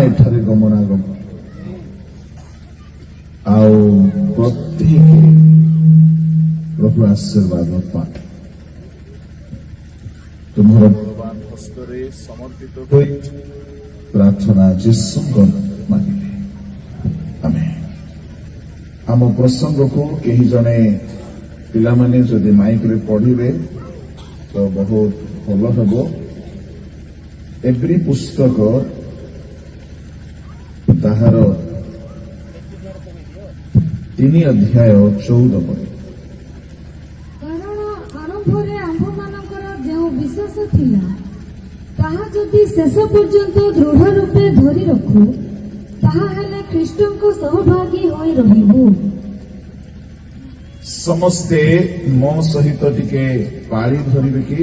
ଏଠାରେ ଗମନାଗମ ଆଉ ପ୍ରତ୍ୟେକ ପ୍ରଭୁ ଆଶୀର୍ବାଦ ପାଏ। ତୁମର ଭଗବାନ ହସ୍ତରେ ସମର୍ପିତ ହୋଇ ପ୍ରାର୍ଥନା ଯୀଶୁଙ୍କ ମାଗିଲେ। ଆମେ ଆମ ପ୍ରସଙ୍ଗକୁ କେହି ଜଣେ ପିଲାମାନେ ଯଦି ମାଇକରେ ପଢିବେ ତ ବହୁତ ଭଲ ହେବ। ଏଭ୍ରି ପୁସ୍ତକ ତାହାର 3 ଅଧ୍ୟାୟ 14 ପରି। କାରଣ ଆରମ୍ଭରେ ଆମ୍ଭମାନଙ୍କର ଯେଉଁ ବିଶ୍ୱାସ ଥିଲା ତାହା ଯଦି ଶେଷ ପର୍ଯ୍ୟନ୍ତ ଦୃଢ ରୂପେ ଧରି ରଖୁ ତାହାହେଲେ ଖ୍ରୀଷ୍ଟଙ୍କ ସହଭାଗୀ ହୋଇ ରହିବୁ। ସମସ୍ତେ ମୋ ସହିତ ଟିକେ ପାଳି ଧରିବେ କି?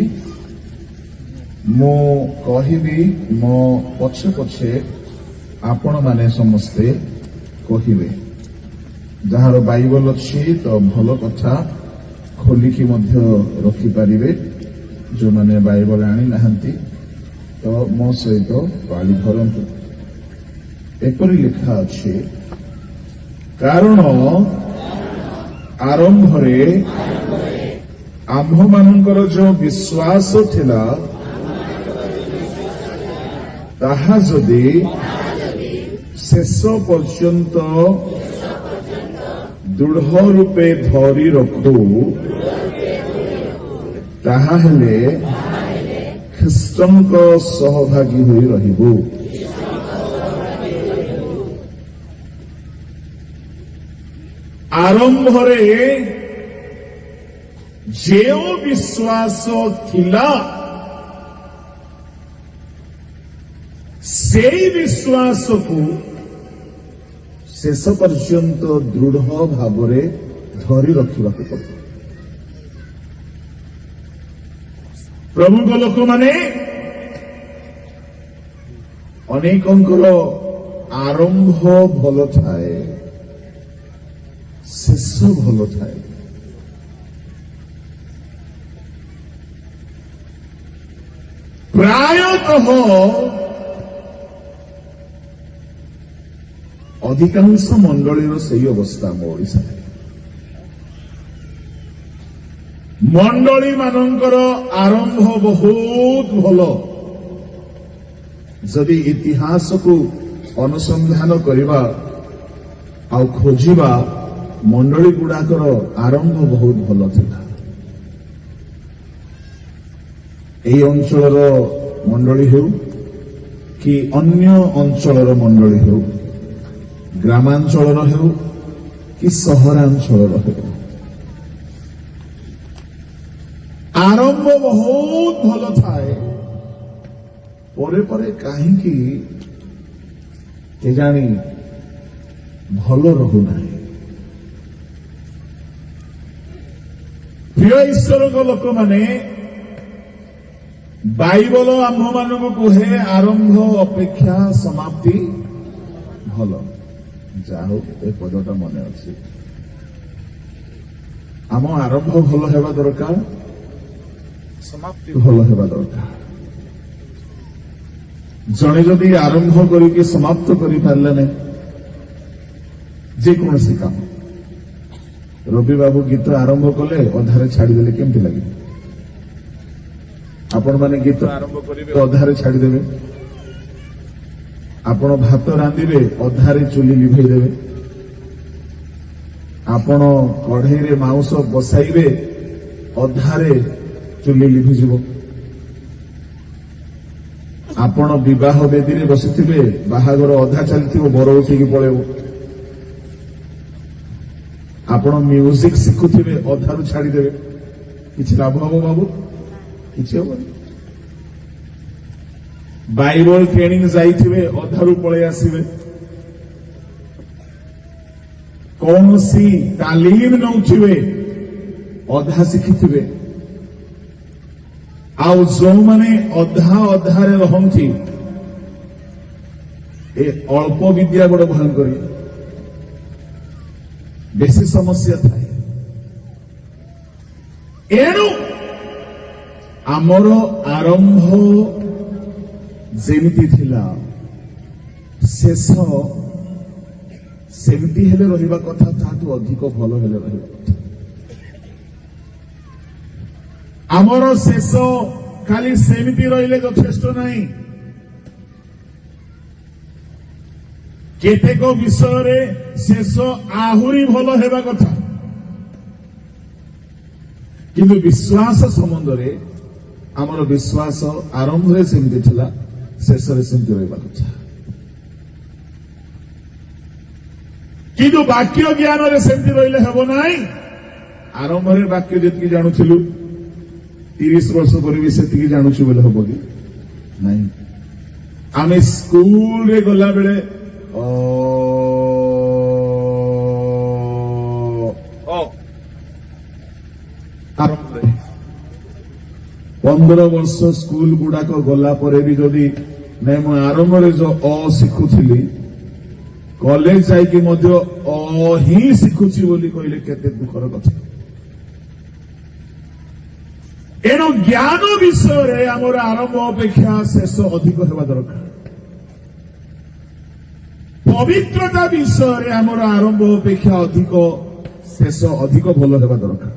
ମୁଁ କହିବି, ମୋ ପଛେ ପଛେ ଆପଣମାନେ ସମସ୍ତେ କହିବେ। ଯାହାର ବାଇବଲ ଅଛି ତ ଭଲ କଥା, ଖୋଲିକି ମଧ୍ୟ ରଖିପାରିବେ। ଯେଉଁମାନେ ବାଇବଲ ଆଣିନାହାନ୍ତି ତ ମୋ ସହିତ ପାଳି ଧରନ୍ତୁ। ଏପରି ଲେଖା ଅଛି, କାରଣ ଆରମ୍ଭରେ ଆମ୍ଭମାନଙ୍କର ଯେଉଁ ବିଶ୍ୱାସ ଥିଲା ତାହା ଯଦି ଶେଷ ପର୍ଯ୍ୟନ୍ତ ଦୃଢ ରୂପେ ଧରି ରଖୁ ତାହାହେଲେ ଖ୍ରୀଷ୍ଟଙ୍କ ସହଭାଗୀ ହୋଇ ରହିବୁ। ଆରମ୍ଭରେ ଯେଉଁ ବିଶ୍ୱାସ ଥିଲା ସେହି ବିଶ୍ୱାସକୁ ଶେଷ ପର୍ଯ୍ୟନ୍ତ ଦୃଢ ଭାବରେ ଧରି ରଖିବାକୁ ପଡିବ। ପ୍ରଭୁଙ୍କ ଲୋକମାନେ, ଅନେକଙ୍କର ଆରମ୍ଭ ଭଲ ଥାଏ, ଶେଷ ଭଲ ଥାଏ। ପ୍ରାୟତଃ ଅଧିକାଂଶ ମଣ୍ଡଳୀର ସେହି ଅବସ୍ଥା ଆମ ଓଡ଼ିଶାରେ। ମଣ୍ଡଳୀ ମାନଙ୍କର ଆରମ୍ଭ ବହୁତ ଭଲ। ଯଦି ଇତିହାସକୁ ଅନୁସନ୍ଧାନ କରିବା ଆଉ ଖୋଜିବା, ମଣ୍ଡଳୀ ଗୁଡାକର ଆରମ୍ଭ ବହୁତ ଭଲ ଥିଲା। ଏହି ଅଞ୍ଚଳର ମଣ୍ଡଳୀ ହେଉ କି ଅନ୍ୟ ଅଞ୍ଚଳର ମଣ୍ଡଳୀ ହେଉ, ଗ୍ରାମାଞ୍ଚଳର ହେଉ କି ସହରାଞ୍ଚଳର ହେଉ, ଆରମ୍ଭ ବହୁତ ଭଲ ଥାଏ। ପରେ ପରେ କାହିଁକି କେଜାଣି ଭଲ ରହୁନାହିଁ। ପ୍ରିୟ ଈଶ୍ୱରଙ୍କ ଲୋକମାନେ, ବାଇବଲ ଆମ୍ଭମାନଙ୍କୁ କୁହେ ଆରମ୍ଭ ଅପେକ୍ଷା ସମାପ୍ତି ଭଲ। ଯାହା ହଉ, ଏ ପଦଟା ମନେ ଅଛି। ଆମ ଆରମ୍ଭ ଭଲ ହେବା ଦରକାର, ସମାପ୍ତି ଭଲ ହେବା ଦରକାର। ଜଣେ ଯଦି ଆରମ୍ଭ କରିକି ସମାପ୍ତ କରିପାରିଲେ ନାହିଁ ଯେକୌଣସି କାମ, ରବି ବାବୁ ଗୀତ ଆରମ୍ଭ କଲେ ଅଧାରେ ଛାଡ଼ିଦେଲେ କେମିତି ଲାଗିବ? ଆପଣମାନେ ଗୀତ ଆରମ୍ଭ କରିବେ, ଅଧାରେ ଛାଡ଼ିଦେବେ। ଆପଣ ଭାତ ରାନ୍ଧିବେ, ଅଧାରେ ଚୁଲି ଲିଭେଇଦେବେ। ଆପଣ କଢେଇରେ ମାଉଁସ ବସାଇବେ, ଅଧାରେ ଚୁଲି ଲିଭିଯିବ। ଆପଣ ବିବାହ ବେଦୀରେ ବସିଥିବେ, ବାହାଘର ଅଧା ଚାଲିଥିବ, ବର ଉଠିକି ପଳେଇବ। ଆପଣ ମ୍ୟୁଜିକ ଶିଖୁଥିବେ, ଅଧାରୁ ଛାଡ଼ିଦେବେ। କିଛି ଲାଭ ହବ ବାବୁ? କିଛି ହବନି। ବାଇବଲ ଟ୍ରେନିଂ ଯାଇଥିବେ, ଅଧାରୁ ପଳେଇ ଆସିବେ। କୌଣସି ତାଲିମ ନେଉଥିବେ, ଅଧା ଶିଖିଥିବେ। ଆଉ ଯେଉଁମାନେ ଅଧାରେ ରହନ୍ତି, ଏ ଅଳ୍ପ ବିଦ୍ୟା ବଡ଼ ଭୟଙ୍କରୀ, ବେଶୀ ସମସ୍ୟା ଥାଏ। ଏଣୁ ଆମର ଆରମ୍ଭ ଯେମିତି ଥିଲା ଶେଷ ସେମିତି ହେଲେ ରହିବା କଥା, ତାହାଠୁ ଅଧିକ ଭଲ ହେଲେ ରହିବା କଥା। ଆମର ଶେଷ ଖାଲି ସେମିତି ରହିଲେ ଯଥେଷ୍ଟ ନାହିଁ। କେତେକ ବିଷୟରେ ଶେଷ ଆହୁରି ଭଲ ହେବା କଥା। କିନ୍ତୁ ବିଶ୍ୱାସ ସମ୍ବନ୍ଧରେ ଆମର ବିଶ୍ୱାସ ଆରମ୍ଭରେ ସେମିତି ଥିଲା, ଶେଷରେ ସେମିତି ରହିବା କଥା। କିନ୍ତୁ ବାକ୍ୟ ଜ୍ଞାନରେ ସେମିତି ରହିଲେ ହେବ ନାହିଁ। ଆରମ୍ଭରେ ବାକ୍ୟ ଯେତିକି ଜାଣୁଥିଲୁ 30 ବର୍ଷ ପରେ ବି ସେତିକି ଜାଣୁଛୁ ବୋଲେ ହବ କି ନାହିଁ? ଆମେ ସ୍କୁଲରେ ଗଲାବେଳେ ଆରମ୍ଭରେ 15 ବର୍ଷ ସ୍କୁଲ ଗୁଡାକ ଗଲା ପରେ ବି ଯଦି ନାଇଁ ମୁଁ ଆରମ୍ଭରେ ଯୋଉ ଶିଖୁଥିଲି, କଲେଜ ଯାଇକି ମଧ୍ୟ ହିଁ ଶିଖୁଛି ବୋଲି କହିଲେ କେତେ ଦୁଃଖର କଥା। ଏଣୁ ଜ୍ଞାନ ବିଷୟରେ ଆମର ଆରମ୍ଭ ଅପେକ୍ଷା ଶେଷ ଅଧିକ ହେବା ଦରକାର। ପବିତ୍ରତା ବିଷୟରେ ଆମର ଆରମ୍ଭ ଅପେକ୍ଷା ଅଧିକ ଶେଷ ଅଧିକ ଭଲ ହେବା ଦରକାର।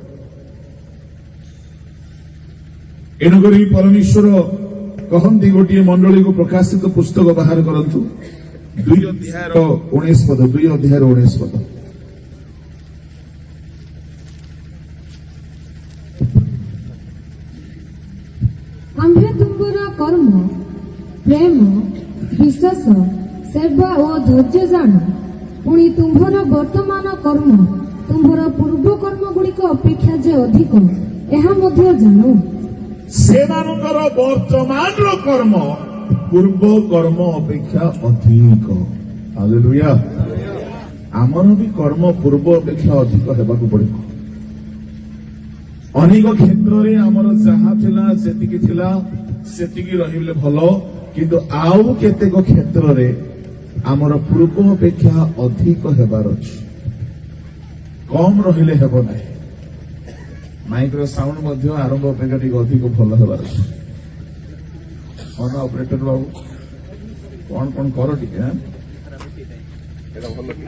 ଏଣୁକରି ପରମେଶ୍ୱର କହନ୍ତି ଗୋଟିଏ ମଣ୍ଡଳୀକୁ ପ୍ରକାଶିତ ପୁସ୍ତକ ବାହାର କରନ୍ତୁ, 2 ଅଧ୍ୟାୟର 19 ପଦ। 2 ଅଧ୍ୟାୟର 19 ପଦ। ଆମ୍ଭେ ତୁମ୍ଭର କର୍ମ, ପ୍ରେମ, ବିଶ୍ୱାସ, ସେବା ଓ ଧୈର୍ଯ୍ୟ ଜାଣୁ। ପୁଣି ତୁମ୍ଭର ବର୍ତ୍ତମାନ କର୍ମ ତୁମ୍ଭର ପୂର୍ବ କର୍ମଗୁଡ଼ିକ ଅପେକ୍ଷା ଯେ ଅଧିକ, ଏହା ମଧ୍ୟ ଜାଣୁ। ସେମାନଙ୍କର ବର୍ତ୍ତମାନର କର୍ମ ପୂର୍ବ କର୍ମ ଅପେକ୍ଷା ଅଧିକ। ହାଲେଲୁୟା। ଆମର ବି କର୍ମ ପୂର୍ବ ଅପେକ୍ଷା ଅଧିକ ହେବାକୁ ପଡିବ। ଅନେକ କ୍ଷେତ୍ରରେ ଆମର ଯାହା ଥିଲା ସେତିକି ଥିଲା, ସେତିକି ରହିଲେ ଭଲ। କିନ୍ତୁ ଆଉ କେତେକ କ୍ଷେତ୍ରରେ ଆମର ପୂର୍ବ ଅପେକ୍ଷା ଅଧିକ ହେବାର ଅଛି। କମ୍ ରହିଲେ ହେବ ନାହିଁ। ମାଇକ୍ର ସାଉଣ୍ଡ ମଧ୍ୟ ଆରମ୍ଭ ଅପେକ୍ଷା ଟିକେ ଅଧିକ ଭଲ ହେବାର ଅଛି। କଣ ଅପରେଟର ବାବୁ କଣ କଣ କର ଟିକେ? ଏଇଟା ଭଲ କି?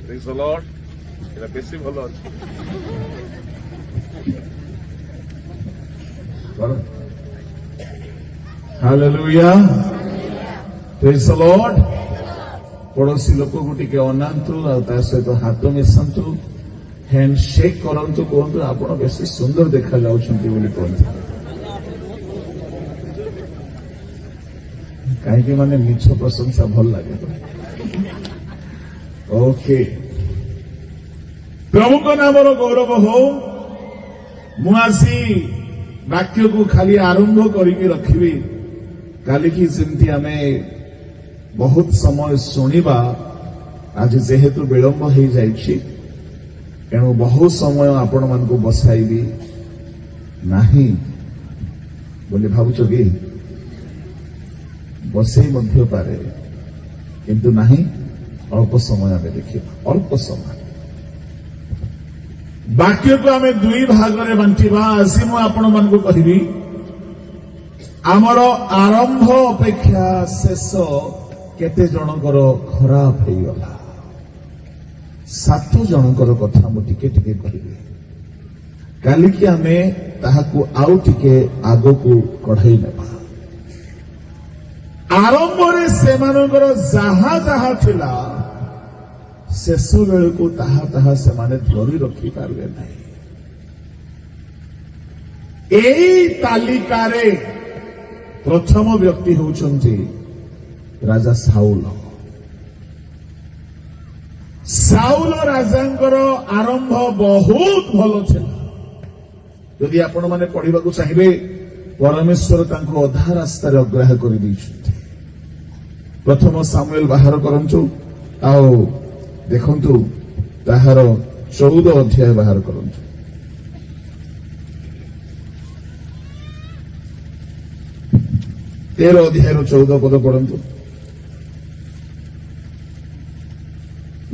Praise the Lord. ଏଇଟା ବେଶୀ ଭଲ ଅଛି। Hallelujah. Praise the Lord. ପଡ଼ୋଶୀ ଲୋକକୁ ଟିକେ ଅନାନ୍ତୁ, ଆଉ ତା ସହିତ ହାତ ମିଶାନ୍ତୁ, ହ୍ୟାଣ୍ଡ ଶେକ୍ କରନ୍ତୁ, କୁହନ୍ତୁ ଆପଣ ବେଶୀ ସୁନ୍ଦର ଦେଖାଯାଉଛନ୍ତି ବୋଲି କୁହନ୍ତୁ। କାହିଁକି ମାନେ ମିଛ ପ୍ରଶଂସା ଭଲ ଲାଗେ। ଓକେ, ପ୍ରଭୁଙ୍କ ନାମର ଗୌରବ ହଉ। ମୁଁ ଆସି ବାକ୍ୟକୁ ଖାଲି ଆରମ୍ଭ କରିକି ରଖିବି, କାଲିକି ଯେମିତି ଆମେ ବହୁତ ସମୟ ଶୁଣିବା। ଆଜି ଯେହେତୁ ବିଳମ୍ବ ହେଇଯାଇଛି, ଏଣୁ ବହୁ ସମୟ ଆପଣମାନଙ୍କୁ ବସାଇବି ନାହିଁ ବୋଲି ଭାବୁଛ କି? ବସେଇ ମଧ୍ୟ ପାରେ, କିନ୍ତୁ ନାହିଁ। ଅଳ୍ପ ସମୟ ଆମେ ଦେଖିବା, ଅଳ୍ପ ସମୟ। ବାକ୍ୟକୁ ଆମେ 2 ଭାଗରେ ବାଣ୍ଟିବା। ଆଜି ମୁଁ ଆପଣମାନଙ୍କୁ କହିବି, ଆମର ଆରମ୍ଭ ଅପେକ୍ଷା ଶେଷ କେତେ ଜଣଙ୍କର ଖରାପ ହେଇଗଲା। 7 ଜଣଙ୍କର କଥା ମୁଁ ଟିକେ ଟିକେ କହିବି। କାଲିକି ଆମେ ତାହାକୁ ଆଉ ଟିକେ ଆଗକୁ କଢାଇ ନେବା। ଆରମ୍ଭରେ ସେମାନଙ୍କର ଯାହା ଯାହା ଥିଲା, ଶେଷ ବେଳକୁ ତାହା ତାହା ସେମାନେ ଧରି ରଖିପାରିବେ ନାହିଁ। ଏହି ତାଲିକାରେ ପ୍ରଥମ ବ୍ୟକ୍ତି ହେଉଛନ୍ତି ରାଜା ସାଉଲ। ସାଉଲ ରାଜାଙ୍କର ଆରମ୍ଭ ବହୁତ ଭଲ ଥିଲା। ଯଦି ଆପଣମାନେ ପଢିବାକୁ ଚାହିଁବେ, ପରମେଶ୍ୱର ତାଙ୍କୁ ଅଧା ରାସ୍ତାରେ ଅଗ୍ରାହ୍ୟ କରିଦେଇଛନ୍ତି। ପ୍ରଥମ ସାମୁଏଲ ବାହାର କରନ୍ତୁ, ଆଉ ଦେଖନ୍ତୁ ତାହାର 14 ଅଧ୍ୟାୟ ବାହାର କରନ୍ତୁ। ତେର ଅଧ୍ୟାୟର 14 ପଦ ପଢନ୍ତୁ।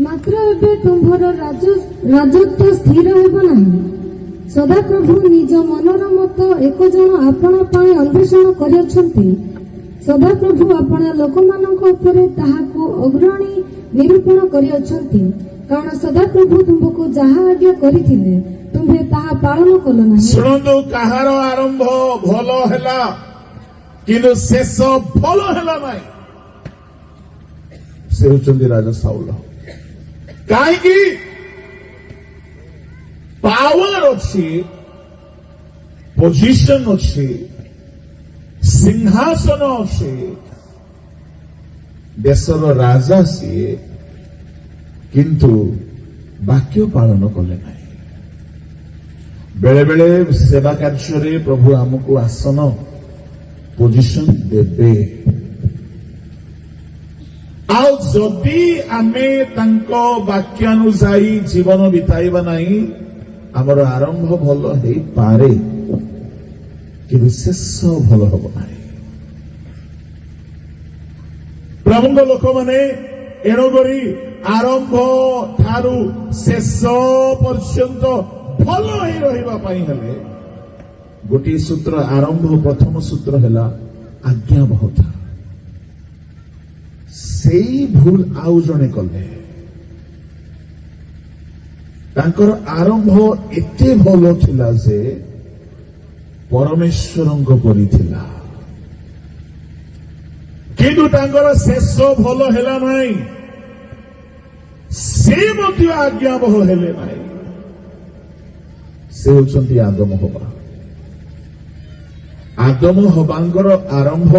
ମାତ୍ର ଏବେ ତୁମ୍ଭର ରାଜତ୍ୱ ସ୍ଥିର ହେବ ନାହିଁ। ସଦାପ୍ରଭୁ ନିଜ ମନର ମତ ଏକ ଜଣ ଆପଣ ପାଇଁ ଅନ୍ୱେଷଣ କରିଅଛନ୍ତି। ସଦାପ୍ରଭୁ ଆପଣ ଲୋକମାନଙ୍କ ଉପରେ ତାହାକୁ ଅଗ୍ରଣୀ ନିରୂପଣ କରିଅଛନ୍ତି। କାରଣ ସଦାପ୍ରଭୁ ତୁମକୁ ଯାହା ଆଜ୍ଞା କରିଥିଲେ ତୁମ୍ଭେ ତାହା ପାଳନ କଲ ନାହିଁ। ଶୁଣନ୍ତୁ, କାହାର ଆରମ୍ଭ ଭଲ ହେଲା କିନ୍ତୁ ଶେଷ ଭଲ ହେଲା ନାହିଁ। ସେ ହେଉଛନ୍ତି ରାଜା ସାଉଲ। କାହିଁକି? ପାୱାର ଅଛି, ପୋଜିସନ ଅଛି, ସିଂହାସନ ଅଛି, ଦେଶର ରାଜା ସିଏ, କିନ୍ତୁ ବାକ୍ୟ ପାଳନ କଲେ ନାହିଁ। ବେଳେ ବେଳେ ସେବା କାର୍ଯ୍ୟରେ ପ୍ରଭୁ ଆମକୁ ଆସନ ପୋଜିସନ ଦେବେ, ଆଉ ଯଦି ଆମେ ତାଙ୍କ ବାକ୍ୟାନୁଯାୟୀ ଜୀବନ ବିତାଇବା ନାହିଁ, ଆମର ଆରମ୍ଭ ଭଲ ହେଇପାରେ କିନ୍ତୁ ଶେଷ ଭଲ ହବ ନାହିଁ। ପ୍ରଭୁଙ୍କ ଲୋକମାନେ ଏଣୁକରି ଆରମ୍ଭ ଠାରୁ ଶେଷ ପର୍ଯ୍ୟନ୍ତ ଭଲ ହେଇ ରହିବା ପାଇଁ ହେଲେ ଗୋଟିଏ ସୂତ୍ର, ଆରମ୍ଭ ପ୍ରଥମ ସୂତ୍ର ହେଲା ଆଜ୍ଞାବହତା। ସେଇ ଭୁଲ ଆଉ ଜଣେ କଲେ। ତାଙ୍କର ଆରମ୍ଭ ଏତେ ଭଲ ଥିଲା ଯେ ପରମେଶ୍ୱରଙ୍କ ପରି ଥିଲା, କିନ୍ତୁ ତାଙ୍କର ଶେଷ ଭଲ ହେଲା ନାହିଁ। ସେ ମଧ୍ୟ ଆଜ୍ଞାବହ ହେଲେ ନାହିଁ। ସେ ହେଉଛନ୍ତି ଆଦମ ହବା। ଆଦମ ହବାଙ୍କର ଆରମ୍ଭ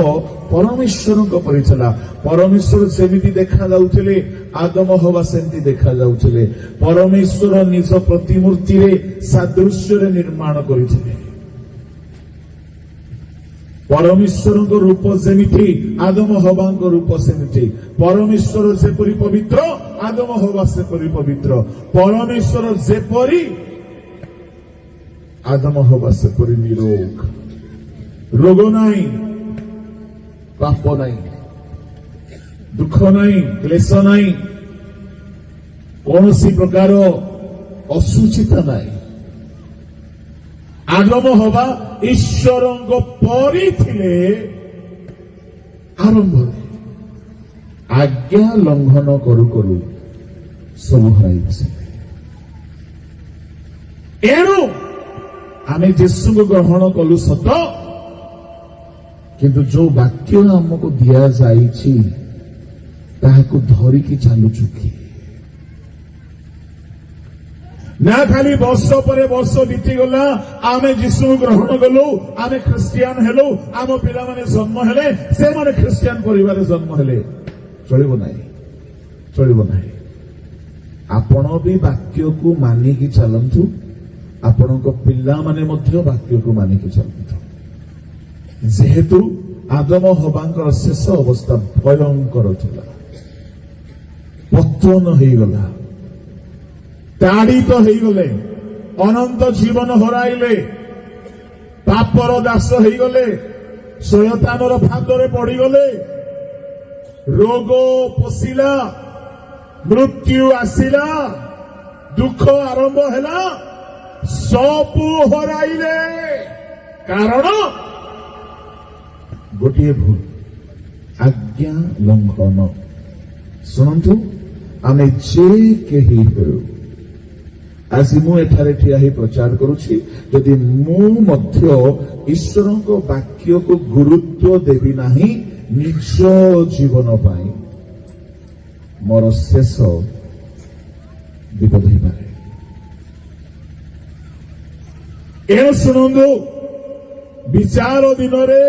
ପରମେଶ୍ୱରଙ୍କ ପରି ଥିଲା। ପରମେଶ୍ୱର ଯେମିତି ଦେଖାଯାଉଥିଲେ ଆଦମ ହବା ସେମିତି ଦେଖାଯାଉଥିଲେ। ପରମେଶ୍ୱର ନିଜ ପ୍ରତିମୂର୍ତ୍ତିରେ ସାଦୃଶ୍ୟରେ ନିର୍ମାଣ କରିଥିଲେ। ପରମେଶ୍ୱରଙ୍କ ରୂପ ଯେମିତି ଆଦମ ହବାଙ୍କ ରୂପ ସେମିତି। ପରମେଶ୍ୱର ଯେପରି ପବିତ୍ର ଆଦମ ହବା ସେପରି ପବିତ୍ର। ପରମେଶ୍ୱର ଯେପରି ଆଦମ ହବା ସେପରି ନିରୋଗ। ରୋଗ ନାହିଁ, ପାପ ନାହିଁ, ଦୁଃଖ ନାହିଁ, କ୍ଲେଶ ନାହିଁ, କୌଣସି ପ୍ରକାର ଅସୁଚିତା ନାହିଁ। ଆଦମ ହବା ଈଶ୍ୱରଙ୍କ ପରି ଥିଲେ ଆରମ୍ଭରେ। ଆଜ୍ଞା ଲଙ୍ଘନ କରୁ କରୁ ସବୁ ହରାଇ ବସିଲେ। ଏଣୁ ଆମେ ଯୀଶୁଙ୍କୁ ଗ୍ରହଣ କଲୁ ସତ, କିନ୍ତୁ ଯୋଉ ବାକ୍ୟ ଆମକୁ ଦିଆଯାଇଛି ତାହାକୁ ଧରିକି ଚାଲୁଛୁ କି? ନା ଖାଲି ବର୍ଷ ପରେ ବର୍ଷ ବିତିଗଲା, ଆମେ ଯୀଶୁଙ୍କୁ ଗ୍ରହଣ କଲୁ, ଆମେ ଖ୍ରୀଷ୍ଟିଆନ ହେଲୁ, ଆମ ପିଲାମାନେ ଜନ୍ମ ହେଲେ, ସେମାନେ ଖ୍ରୀଷ୍ଟିଆନ ପରିବାରରେ ଜନ୍ମ ହେଲେ। ଚଳିବ ନାହିଁ, ଚଳିବ ନାହିଁ। ଆପଣ ବି ବାକ୍ୟକୁ ମାନିକି ଚାଲନ୍ତୁ, ଆପଣଙ୍କ ପିଲାମାନେ ମଧ୍ୟ ବାକ୍ୟକୁ ମାନିକି ଚାଲନ୍ତୁ। ଯେହେତୁ ଆଦମ ହବାଙ୍କର ଶେଷ ଅବସ୍ଥା ଭୟଙ୍କର ଥିଲା, ପତନ ହେଇଗଲା, ତାଡ଼ିତ ହେଇଗଲେ, ଅନନ୍ତ ଜୀବନ ହରାଇଲେ, ପାପର ଦାସ ହେଇଗଲେ, ଶୟତାନର ଫାନ୍ଦରେ ପଡ଼ିଗଲେ, ରୋଗ ପଶିଲା, ମୃତ୍ୟୁ ଆସିଲା, ଦୁଃଖ ଆରମ୍ଭ ହେଲା, ସବୁ ହରାଇଲେ। କାରଣ ଗୋଟିଏ ଭୁଲ, ଆଜ୍ଞା ଲଙ୍ଘନ। ଶୁଣନ୍ତୁ, ଆମେ ଯେ କେହି ହେଉ, ଆଜି ମୁଁ ଏଠାରେ ଠିଆ ହୋଇ ପ୍ରଚାର କରୁଛି, ଯଦି ମୁଁ ମଧ୍ୟ ଈଶ୍ୱରଙ୍କ ବାକ୍ୟକୁ ଗୁରୁତ୍ୱ ଦେବି ନାହିଁ ନିଜ ଜୀବନ ପାଇଁ, ମୋର ଶେଷ ବିପଦ ହେଇପାରେ। ଏଣୁ ଶୁଣନ୍ତୁ, ବିଚାର ଦିନରେ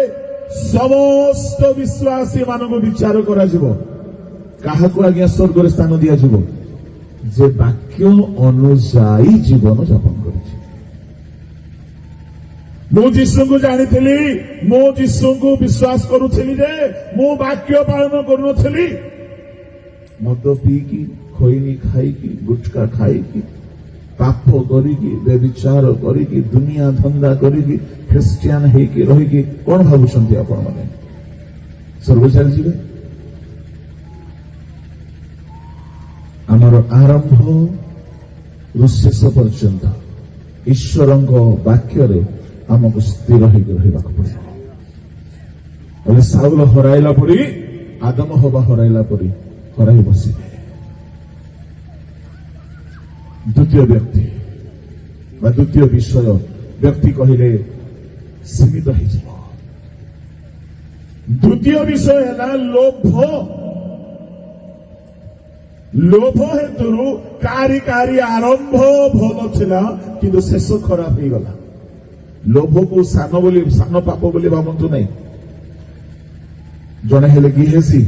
ସମସ୍ତ ବିଶ୍ୱାସୀ ମାନଙ୍କୁ ବିଚାର କରାଯିବ। କାହାକୁ ଆଜ୍ଞା ସ୍ୱର୍ଗରେ ସ୍ଥାନ ଦିଆଯିବ? ଯେ ବାକ୍ୟ ଅନୁଯାୟୀ ଜୀବନ ଯାପନ କରିଛି। ମୁଁ ଯୀଶୁଙ୍କୁ ଜାଣିଥିଲି, ମୁଁ ଯୀଶୁଙ୍କୁ ବିଶ୍ୱାସ କରୁଥିଲି ଯେ ମୁଁ ବାକ୍ୟ ପାଳନ କରୁନଥିଲି। ମଦ ପିଇକି, ଖଇନି ଖାଇକି, ଗୁଟକା ଖାଇକି, ପାପ କରିକି, ବ୍ୟଭିଚାର କରିକି, ଦୁନିଆ ଧନ୍ଦା କରିକି, ଖ୍ରୀଷ୍ଟିଆନ ହେଇକି ରହିକି କଣ ଭାବୁଛନ୍ତି ଆପଣମାନେ ସ୍ୱର୍ଗ ଚାଲିଯିବେ? ଆମର ଆରମ୍ଭରୁ ଶେଷ ପର୍ଯ୍ୟନ୍ତ ଈଶ୍ୱରଙ୍କ ବାକ୍ୟରେ ଆମକୁ ସ୍ଥିର ହେଇକି ରହିବାକୁ ପଡିବ। ବୋଲେ ସାଉଲ ହରାଇଲା ପରି ଆଦମ ହବା ହରାଇଲା ପରି ହରାଇ ବସିବେ। ଦ୍ୱିତୀୟ ବ୍ୟକ୍ତି ବା ଦ୍ୱିତୀୟ ବିଷୟ ବ୍ୟକ୍ତି କହିଲେ ସୀମିତ ହେଇଯିବ। ଦ୍ୱିତୀୟ ବିଷୟ ହେଲା ଲୋଭ। ଲୋଭ ହେତୁରୁ କାରି ଆରମ୍ଭ ଭଲ ଥିଲା କିନ୍ତୁ ଶେଷ ଖରାପ ହେଇଗଲା। ଲୋଭକୁ ସାନ ପାପ ବୋଲି ଭାବନ୍ତୁ ନାହିଁ। ଜଣେ ହେଲେ ଗିହେସି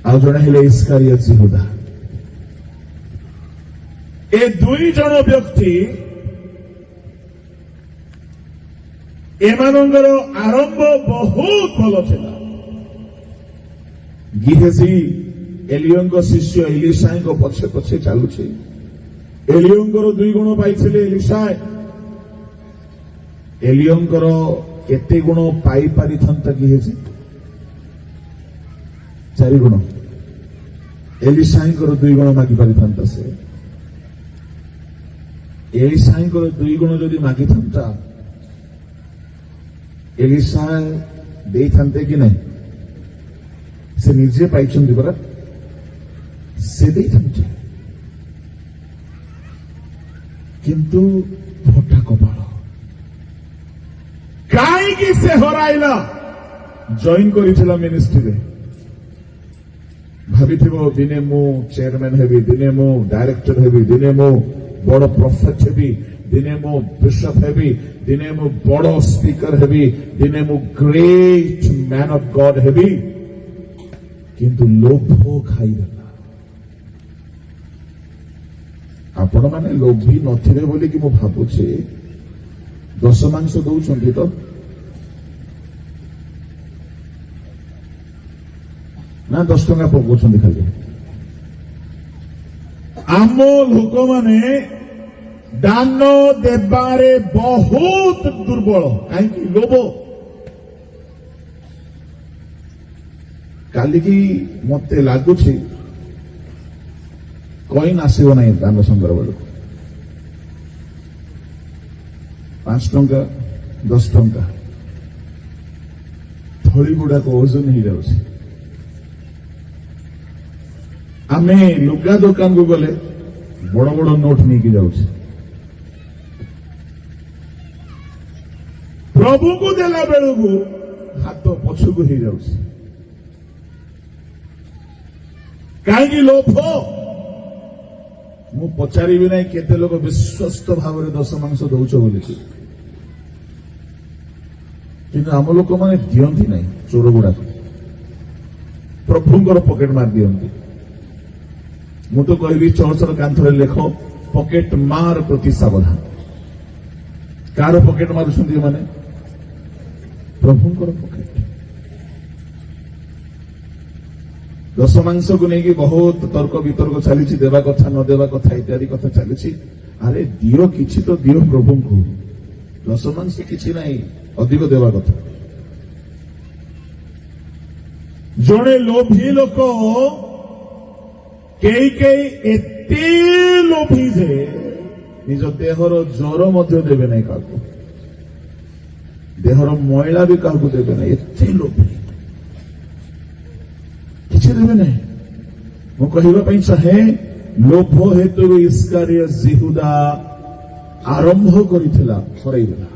ଆଉ ଜଣେ ହେଲେ ଇସ୍କାରିୟତ ଯିହୁଦା। ଏ ଦୁଇ ଜଣ ବ୍ୟକ୍ତି ଏମାନଙ୍କର ଆରମ୍ଭ ବହୁତ ଭଲ ଥିଲା। ଗିହେସି ଏଲିୟଙ୍କ ଶିଷ୍ୟ ଏଲିଶାଙ୍କ ପଛେ ପଛେ ଚାଲୁଛି। ଏଲିୟଙ୍କର 2 ଗୁଣ ପାଇଥିଲେ ଏଲିଶାଏ। ଏଲିୟଙ୍କର କେତେ ଗୁଣ ପାଇପାରିଥାନ୍ତା ଗିହେସି? 4 ଗୁଣ। ଏଲିଶାଙ୍କର 2 ଗୁଣ ମାଗି ପାରିଥାନ୍ତା ସେ। ଏଲିଶାଙ୍କର 2 ଗୁଣ ଯଦି ମାଗିଥାନ୍ତା ଏଲିଶା ଦେଇଥାନ୍ତେ କି ନାହିଁ? ସେ ନିଜେ ପାଇଛନ୍ତି ପରା, ସେ ଦେଇଥାନ୍ତେ। କିନ୍ତୁ ଫଟା କପାଳ। କାହିଁକି ସେ ହରାଇଲା? ଜଏନ୍ କରିଥିଲା ମିନିଷ୍ଟ୍ରିରେ। ଭାବିଥିବ ଦିନେ ମୁଁ ଚେୟାରମ୍ୟାନ ହେବି, ଦିନେ ମୁଁ ଡାଇରେକ୍ଟର ହେବି, ଦିନେ ମୁଁ ବଡ ପ୍ରଫେଟ ହେବି, ଦିନେ ମୁଁ ବିଶପ ହେବି, ଦିନେ ମୁଁ ବଡ ସ୍ପିକର ହେବି, ଦିନେ ମୁଁ ଗ୍ରେଟ୍ ମ୍ୟାନ ଅଫ ଗଡ ହେବି। କିନ୍ତୁ ଲୋଭ ଖାଇଦେଲା। ଆପଣମାନେ ଲୋଭୀ ନଥିବେ ବୋଲିକି ମୁଁ ଭାବୁଛି। 10 ମାଂସ ଦଉଛନ୍ତି ତ? ନା 10 ଟଙ୍କା ପକଉଛନ୍ତି ଖାଲି? ଆମ ଲୋକମାନେ ଦାନ ଦେବାରେ ବହୁତ ଦୁର୍ବଳ। କାହିଁକି? ଲୋଭ। କାଲିକି ମତେ ଲାଗୁଛି କଏନ ଆସିବ ନାହିଁ ଦାନ ସଂଗ୍ରହ ବେଳକୁ। 5 ଟଙ୍କା 10 ଟଙ୍କା ଥଳି ଗୁଡାକ ଓଜନ ହେଇଯାଉଛି। ଆମେ ଲୁଗା ଦୋକାନକୁ ଗଲେ ବଡ ବଡ ନୋଟ ନେଇକି ଯାଉଛେ। ପ୍ରଭୁଙ୍କୁ ଦେଲା ବେଳକୁ ହାତ ପଛକୁ ହେଇଯାଉଛି। କାହିଁକି? ଲୋଭ। ମୁଁ ପଚାରିବି ନାହିଁ କେତେ ଲୋକ ବିଶ୍ୱସ୍ତ ଭାବରେ 10 ମାଂସ ଦଉଛ ବୋଲିକି, କିନ୍ତୁ ଆମ ଲୋକମାନେ ଦିଅନ୍ତି ନାହିଁ। ଚୋର ଗୁଡାକ ପ୍ରଭୁଙ୍କର ପକେଟ ମାରି ଦିଅନ୍ତି। ମୁଁ ତ କହିବି ଚର୍ଚ୍ଚର କାନ୍ଥରେ ଲେଖ ପକେଟ ମାର ପ୍ରତି ସାବଧାନ। କାହାର ପକେଟ ମାରୁଛନ୍ତି ଏମାନେ? ପ୍ରଭୁଙ୍କର ପକେଟ। 10 ମାଂସକୁ ନେଇକି ବହୁତ ତର୍କ ବିତର୍କ ଚାଲିଛି। ଦେବା କଥା ନ ଦେବା କଥା ଇତ୍ୟାଦି କଥା ଚାଲିଛି। ଆରେ ଦିଅ, କିଛି ତ ଦିଅ ପ୍ରଭୁଙ୍କୁ। 10 ମାଂସ କିଛି ନାହିଁ, ଅଧିକ ଦେବା କଥା। ଜଣେ ଲୋଭୀ ଲୋକ କେହି ଏତେ ଲୋଭୀ ଯେ ନିଜ ଦେହର ଜ୍ୱର ମଧ୍ୟ ଦେବେ ନାହିଁ କାହାକୁ, ଦେହର ମଇଳା ବି କାହାକୁ ଦେବେ ନାହିଁ। ଏତେ ଲୋଭୀ, କିଛି ଦେବେ ନାହିଁ। ମୁଁ କହିବା ପାଇଁ ଚାହେଁ, ଲୋଭ ହେତୁରୁ ଇସ୍କାରିୟତ ଯିହୁଦା ଆରମ୍ଭ କରିଥିଲା, ହରାଇଦେଲା।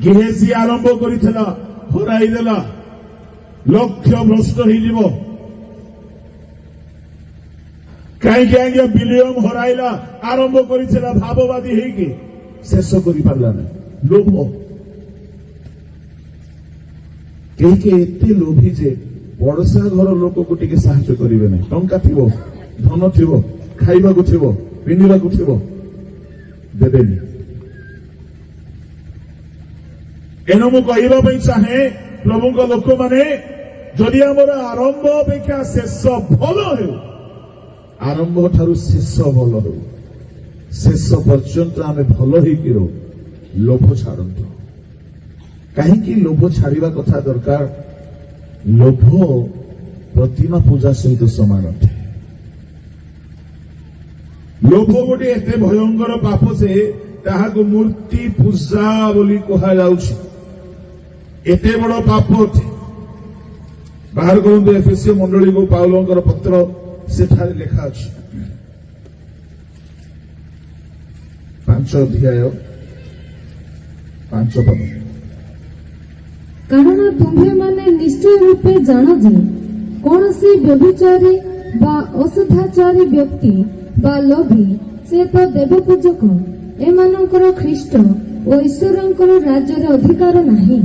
ଗେହେଜି ଆରମ୍ଭ କରିଥିଲା, ହରାଇଦେଲା। ଲକ୍ଷ୍ୟ ଭ୍ରଷ୍ଟ ହେଇଯିବ। କାହିଁକି? ଆଜ୍ଞା ବିଲିୟମ ହରାଇଲା। ଆରମ୍ଭ କରିଥିଲା ଭାବବାଦୀ ହେଇକି, ଶେଷ କରିପାରିଲା ନାହିଁ। ଲୋଭ। କେହି ଏତେ ଲୋଭୀ ଯେ ପଡୋଶା ଘର ଲୋକକୁ ଟିକେ ସାହାଯ୍ୟ କରିବେ ନାହିଁ। ଟଙ୍କା ଥିବ, ଧନ ଥିବ, ଖାଇବାକୁ ଥିବ, ପିନ୍ଧିବାକୁ ଥିବ, ଦେବେନି। ଏଣୁ ମୁଁ କହିବା ପାଇଁ ଚାହେଁ, ପ୍ରଭୁଙ୍କ ଲୋକମାନେ, ଯଦି ଆମର ଆରମ୍ଭ ଅପେକ୍ଷା ଶେଷ ଭଲ ହେଉ, ଆରମ୍ଭ ଠାରୁ ଶେଷ ଭଲ ହେଉ, ଶେଷ ପର୍ଯ୍ୟନ୍ତ ଆମେ ଭଲ ହେଇକି ରହୁ, ଲୋଭ ଛାଡ଼ନ୍ତୁ। କାହିଁକି ଲୋଭ ଛାଡ଼ିବା କଥା ଦରକାର? ଲୋଭ ପ୍ରତିମା ପୂଜା ସହିତ ସମାନ ଅଟେ। ଲୋଭ ଗୋଟେ ଏତେ ଭୟଙ୍କର ପାପ ଯେ ତାହାକୁ ମୂର୍ତ୍ତି ପୂଜା ବୋଲି କୁହାଯାଉଛି। ଏତେ ବଡ଼ ପାପ ଅଟେ। ବାହାର କରନ୍ତୁ ଏଫେସୀୟ ମଣ୍ଡଳୀକୁ ପାଉଲଙ୍କର ପତ୍ର, ସେଠାରେ ଲେଖା ଅଛି 5 ଅଧ୍ୟାୟ 5 ପଦ। କାରଣ ତୁମ୍ଭେମାନେ ନିଶ୍ଚୟ ରୂପେ ଜାଣ ଯେ କୌଣସି ବ୍ୟଭିଚାରୀ ବା ଅଶୁଦ୍ଧାଚାରୀ ବ୍ୟକ୍ତି ବା ଲୋଭୀ ସେ ତ ଦେବପୂଜକ, ଏମାନଙ୍କର ଖ୍ରୀଷ୍ଟ ଓ ଈଶ୍ୱରଙ୍କର ରାଜ୍ୟରେ ଅଧିକାର ନାହିଁ।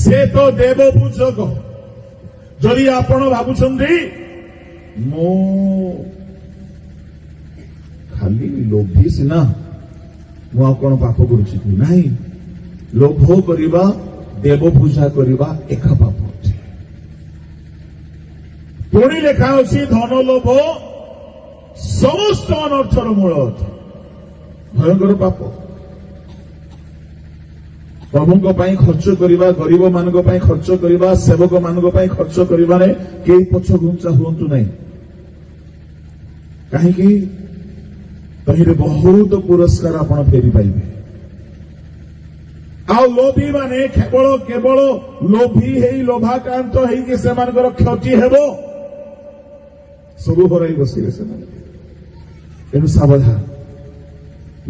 ସେ ତ ଦେବ ପୂଜକ। ଯଦି ଆପଣ ଭାବୁଛନ୍ତି ମୁଁ ଖାଲି ଲୋଭୀ ସିନା, ମୁଁ ଆଉ କଣ ପାପ କରୁଛି କି? ନାହିଁ, ଲୋଭ କରିବା, ଦେବ ପୂଜା କରିବା ଏକା ପାପ ଅଛି। ପୁଣି ଲେଖା ଅଛି ଧନ ଲୋଭ ସମସ୍ତ ଅନର୍ଥର ମୂଳ ଅଟେ। ଭୟଙ୍କର ପାପ। ପ୍ରଭୁଙ୍କ ପାଇଁ ଖର୍ଚ୍ଚ କରିବା, ଗରିବ ମାନଙ୍କ ପାଇଁ ଖର୍ଚ୍ଚ କରିବା, ସେବକ ମାନଙ୍କ ପାଇଁ ଖର୍ଚ୍ଚ କରିବାରେ କେହି ପଛ ଘୁଞ୍ଚା ହୁଅନ୍ତୁ ନାହିଁ। କାହିଁକି? ତହିଁରେ ବହୁତ ପୁରସ୍କାର ଆପଣ ଫେରି ପାଇବେ। ଆଉ ଲୋଭୀ ମାନେ କେବଳ ଲୋଭୀ ହେଇ ଲୋଭାକ୍ରାନ୍ତ ହେଇକି ସେମାନଙ୍କର କ୍ଷତି ହେବ, ସବୁ ହରାଇ ବସିବେ ସେମାନେ। ତେଣୁ ସାବଧାନ।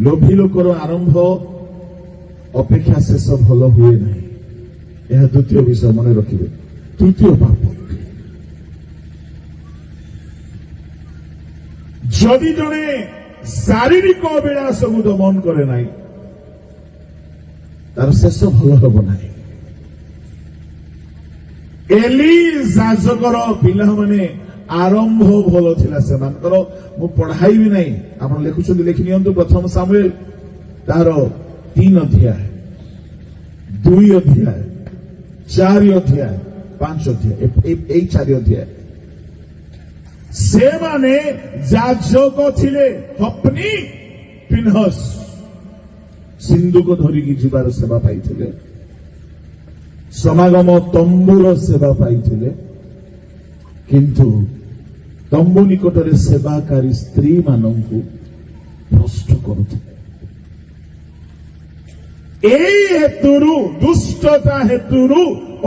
ଲୋଭୀ ଲୋକର ଆରମ୍ଭ ଅପେକ୍ଷା ଶେଷ ଭଲ ହୁଏ ନାହିଁ। ଏହା ଦ୍ୱିତୀୟ ବିଷୟ ମନେ ରଖିବେ। ତୃତୀୟ ପାପ, ଯଦି ଜଣେ ଶାରୀରିକ ଅଭିଳାଷକୁ ଦମନ କରେ ନାହିଁ, ତାର ଶେଷ ଭଲ ହେବ ନାହିଁ। ଏଲି ଯାଜକର ପିଲାମାନେ ଆରମ୍ଭ ଭଲ ଥିଲା ସେମାନଙ୍କର। ମୁଁ ପଢାଇବି ନାହିଁ, ଆପଣ ଲେଖୁଛନ୍ତି ଲେଖି ନିଅନ୍ତୁ। ପ୍ରଥମ ସାମୁଏଲ ତାର 3 ଅଧ୍ୟାୟ, 2 ଅଧ୍ୟାୟ, 4 ଅଧ୍ୟାୟ, 5 ଅଧ୍ୟାୟ, ଏଇ 4 ଅଧ୍ୟାୟ। ସେମାନେ ଯାଜକ ଥିଲେ। ହଫନି, ଫିନହସ ସିନ୍ଦୁକ ଧରିକି ଯିବାର ସେବା ପାଇଥିଲେ। ସମାଗମ ତମ୍ବୁର ସେବା ପାଇଥିଲେ। କିନ୍ତୁ ତମ୍ବୁ ନିକଟରେ ସେବାକାରୀ ସ୍ତ୍ରୀ ମାନଙ୍କୁ ଭ୍ରଷ୍ଟ କରୁଥିଲେ। এই ହେତୁରୁ, ଦୁଷ୍ଟତା ହେତୁରୁ,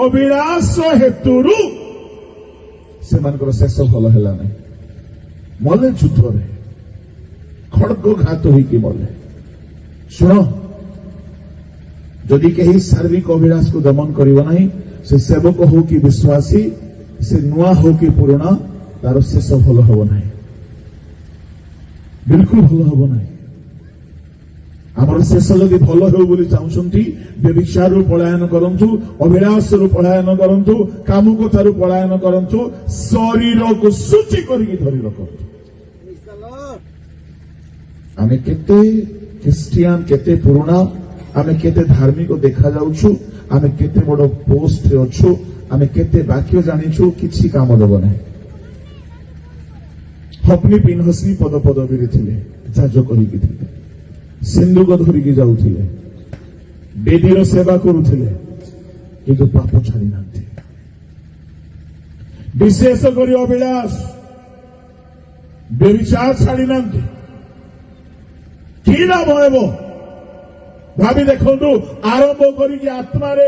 ଅଭିଳାଷ ହେତୁରୁ ସେମାନଙ୍କର ଶେଷ ଭଲ ହେଲା ନାହିଁ। ମଲେ ଯୁଦ୍ଧରେ, ଖଡ୍ଗ ଘାତ ହୋଇକି ମଲେ। ଶୁଣ, ଯଦି କେହି ଶାରୀରିକ ଅଭିଳାଷକୁ ଦମନ କରିବ ନାହିଁ, ସେ ସେବକ ହଉ କି ବିଶ୍ୱାସୀ, ସେ ନୂଆ ହଉ କି ପୁରୁଣା, ତାର ଶେଷ ଭଲ ହେବ ନାହିଁ। ବିଲକୁଲ ଭଲ ହେବ ନାହିଁ। ଆମର ଶେଷ ଯଦି ଭଲ ହେଉ ବୋଲି ଚାହୁଁଛନ୍ତି, ବ୍ୟଭିଚାରରୁ ପଳାୟନ କରନ୍ତୁ, ଅଭିଳାଷରୁ ପଳାୟନ କରନ୍ତୁ, କାମୁକଥାରୁ ପଳାୟନ କରନ୍ତୁ, ଶରୀରକୁ ଶୁଚି କରିକି ଧରି ରଖନ୍ତୁ। ଆମେ କେତେ ଖ୍ରୀଷ୍ଟିଆନ, କେତେ ପୁରୁଣା, ଆମେ କେତେ ଧାର୍ମିକ ଦେଖାଯାଉଛୁ, ଆମେ କେତେ ବଡ ପୋଷ୍ଟରେ ଅଛୁ, ଆମେ କେତେ ବାକ୍ୟ ଜାଣିଛୁ, କିଛି କାମ ଦେବ ନାହିଁ। ହଫନି ପିନହସି ପଦ ପଦବୀରେ ଥିଲେ, ଯାଜକ ହେଇକି ଥିଲେ, ସିନ୍ଦୁକ ଧରିକି ଯାଉଥିଲେ, ବେଦୀର ସେବା କରୁଥିଲେ, କିନ୍ତୁ ପାପ ଛାଡ଼ି ନାହାନ୍ତି। ବିଶେଷ କରି ଅଭିଳାଷ, ବ୍ୟଭିଚାର ଛାଡ଼ି ନାହାନ୍ତି। କି ଲାଭ ହେବ? ଭାବି ଦେଖନ୍ତୁ, ଆରମ୍ଭ କରିକି ଆତ୍ମାରେ,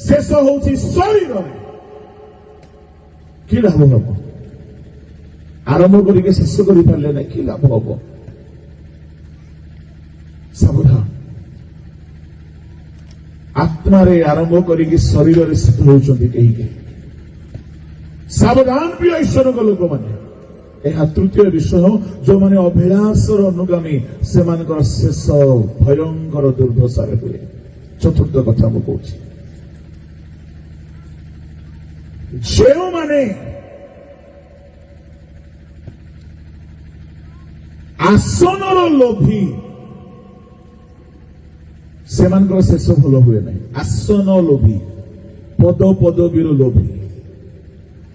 ଶେଷ ହଉଛି ଶରୀରରେ। କି ଲାଭ ହେବ? ଆରମ୍ଭ କରିକି ଶେଷ କରିପାରିଲେ ନାହିଁ, କି ଲାଭ ହେବ? ସାବଧାନ। ଆତ୍ମାରେ ଆରମ୍ଭ କରିକି ଶରୀରରେ ସିଦ୍ଧ ହେଉଛନ୍ତି କେହି କେହି। ସାବଧାନ ପ୍ରିୟ ଈଶ୍ୱରଙ୍କ ଲୋକମାନେ। ଏହା ତୃତୀୟ ବିଷୟ। ଯେଉଁମାନେ ଅଭିଳାଷର ଅନୁଗାମୀ, ସେମାନଙ୍କର ଶେଷ ଭୟଙ୍କର ଦୁର୍ଦ୍ଦଶାରେ ହୁଏ। ଚତୁର୍ଥ କଥା ମୁଁ କହୁଛି, ଯେଉଁମାନେ ଆସନର ଲୋଭୀ, ସେମାନଙ୍କର ଶେଷ ଭଲ ହୁଏ ନାହିଁ। ଆସନ ଲୋଭୀ, ପଦ ପଦବୀର ଲୋଭୀ।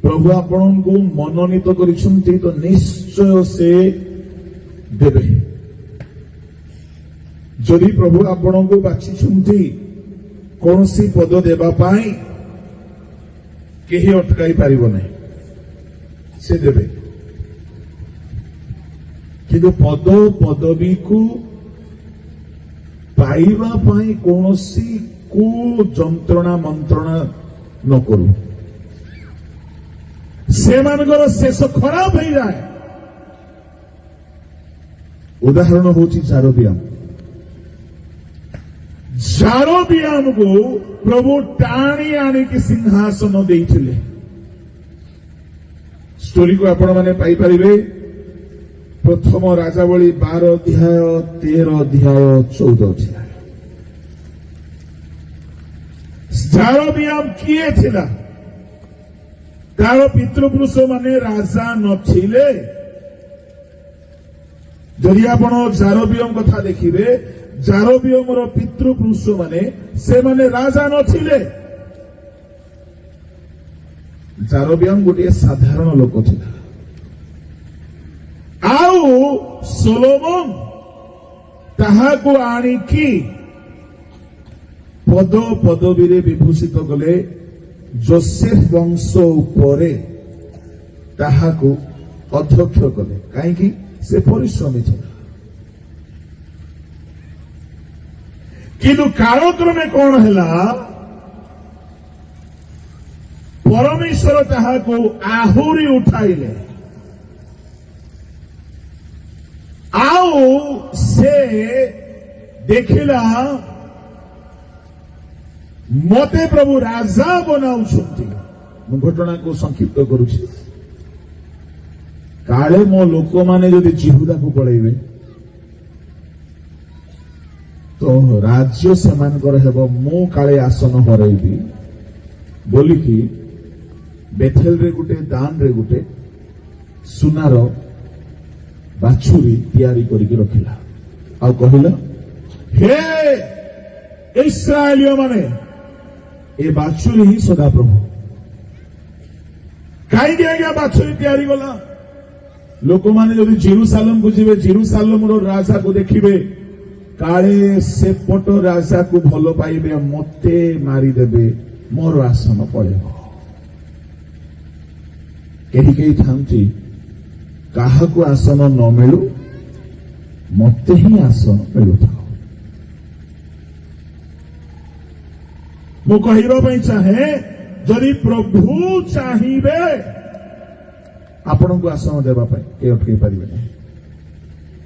ପ୍ରଭୁ ଆପଣଙ୍କୁ ମନୋନୀତ କରିଛନ୍ତି ତ ନିଶ୍ଚୟ ସେ ଦେବେ। ଯଦି ପ୍ରଭୁ ଆପଣଙ୍କୁ ବାଛିଛନ୍ତି କୌଣସି ପଦ ଦେବା ପାଇଁ, କେହି ଅଟକାଇ ପାରିବ ନାହିଁ, ସେ ଦେବେ। କିନ୍ତୁ ପଦ ପଦବୀକୁ ପାଇବା ପାଇଁ କୌଣସି କୁ ଯନ୍ତ୍ରଣା ମନ୍ତ୍ରଣା ନ କରୁ। ସେମାନଙ୍କର ଶେଷ ଖରାପ ହେଇଯାଏ। ଉଦାହରଣ ହଉଛି ଜାରବିଆମ। ଜାରବିଆମକୁ ପ୍ରଭୁ ଟାଣି ଆଣିକି ସିଂହାସନ ଦେଇଥିଲେ। ଷ୍ଟୋରିକୁ ଆପଣମାନେ ପାଇପାରିବେ ପ୍ରଥମ ରାଜାବଳୀ 12 ଅଧ୍ୟାୟ 13 ଅଧ୍ୟାୟ 14 ଅଧ୍ୟାୟ। ଜାରବିଆମ କିଏ ଥିଲା? ତାର ପିତୃପୁରୁଷ ମାନେ ରାଜା ନଥିଲେ। ଯଦି ଆପଣ ଜାରବିଆମ କଥା ଦେଖିବେ, ଜାରବିଆମର ପିତୃପୁରୁଷ ମାନେ ସେମାନେ ରାଜା ନଥିଲେ। ଜାରବିଆମ ଗୋଟିଏ ସାଧାରଣ ଲୋକ ଥିଲା। ଆଉ ସୋଲୋମନ ତାହାକୁ ଆଣିକି ପଦ ପଦବୀରେ ବିଭୂଷିତ କଲେ। ଯୋସେଫ ବଂଶ ଉପରେ ତାହାକୁ ଅଧ୍ୟକ୍ଷ କଲେ। କାହିଁକି? ସେ ପରିଶ୍ରମୀ ଥିଲା। କିନ୍ତୁ କାଳକ୍ରମେ କଣ ହେଲା? ପରମେଶ୍ୱର ତାହାକୁ ଆହୁରି ଉଠାଇଲେ। ଆଉ ସେ ଦେଖିଲା ମତେ ପ୍ରଭୁ ରାଜା ବନାଉଛନ୍ତି। ମୁଁ ଘଟଣାକୁ ସଂକ୍ଷିପ୍ତ କରୁଛି। କାଳେ ମୋ ଲୋକମାନେ ଯଦି ଜିହୁଦାକୁ ପଳେଇବେ ତ ରାଜ୍ୟ ସେମାନଙ୍କର ହେବ, ମୁଁ କାଳେ ଆସନ ହରାଇବି ବୋଲିକି ବେଥେଲରେ ଗୋଟେ ଦାନରେ ଗୋଟେ ସୁନାର ବାଛୁରୀ ତିଆରି କରିକି ରଖିଲା। ଆଉ କହିଲା, ହେ ଇସ୍ରାଏଲୀୟ ମାନେ, ଏ ବାଛୁରୀ ହିଁ ସଦାପ୍ରଭୁ। କାହିଁକି ଆଜ୍ଞା ବାଛୁରୀ ତିଆରି କଲା? ଲୋକମାନେ ଯଦି ଜେରୁସାଲେମକୁ ଯିବେ, ଜେରୁସାଲେମର ରାଜାକୁ ଦେଖିବେ, କାଳେ ସେପଟ ରାଜାକୁ ଭଲ ପାଇବେ, ମତେ ମାରିଦେବେ, ମୋର ଆସନ ପଳେଇବ। କେହି କେହି ଥାନ୍ତି କାହାକୁ ଆସନ ନ ମିଳୁ, ମତେ ହିଁ ଆସନ ମିଳୁଥାଉ। ମୁଁ କହିବା ପାଇଁ ଚାହେଁ, ଯଦି ପ୍ରଭୁ ଚାହିଁବେ ଆପଣଙ୍କୁ ଆସନ ଦେବା ପାଇଁ କେହି ଅଟକେଇ ପାରିବେ ନାହିଁ।